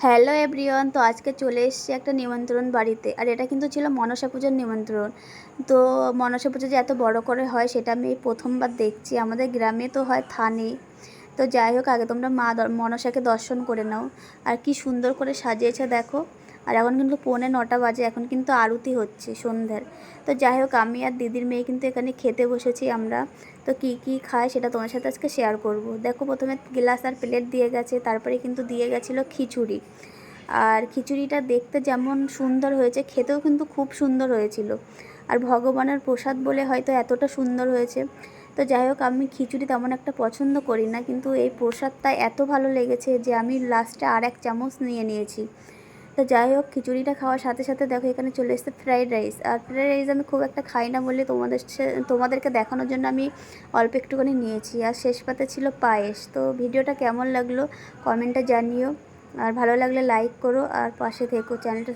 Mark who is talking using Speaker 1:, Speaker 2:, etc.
Speaker 1: Hello everyone, তো আজকে চলে এসেছি একটা নিমন্ত্রণ বাড়িতে। আর এটা কিন্তু ছিল মনসা পুজোর নিমন্ত্রণ। তো মনসা পুজো যে এত বড় করে হয় সেটা আমি এই প্রথমবার দেখছি। আমাদের গ্রামে তো হয় থানে। তো যাই হোক, আগে তোমরা মনসাকে দর্শন করে নাও। আর কি সুন্দর করে সাজিয়েছে দেখো। আর এখন কিন্তু 9:45 বাজে, এখন কিন্তু আরতি হচ্ছে সন্ধ্যার। তো যাই হোক, আমি আর দিদির মেয়ে কিন্তু এখানে খেতে বসেছি আমরা। তো কী কী খায় সেটা তোমার সাথে আজকে শেয়ার করব। দেখো, প্রথমে গ্লাস আর প্লেট দিয়ে গেছে, তারপরে কিন্তু দিয়ে গেছিলো খিচুড়ি। আর খিচুড়িটা দেখতে যেমন সুন্দর হয়েছে, খেতেও কিন্তু খুব সুন্দর হয়েছিল। আর ভগবানের প্রসাদ বলে হয়তো এতটা সুন্দর হয়েছে। তো যাই হোক, আমি খিচুড়ি তেমন একটা পছন্দ করি না, কিন্তু এই প্রসাদটা এত ভালো লেগেছে যে আমি লাস্টে আর এক চামচ নিয়ে নিয়েছি। তো যাই হোক, খিচুড়িটা খাওয়ার সাথে সাথে দেখো এখানে চলে এসেছে ফ্রাইড রাইস। আর ফ্রাইড রাইস আমি খুব একটা খাই না বলে তোমাদেরকে দেখানোর জন্য আমি অল্প একটুখানি নিয়েছি। আর শেষ পাতে ছিল পায়েস। তো ভিডিওটা কেমন লাগলো কমেন্টে জানিও। আর ভালো লাগলে লাইক করো আর পাশে থেকো, চ্যানেলটা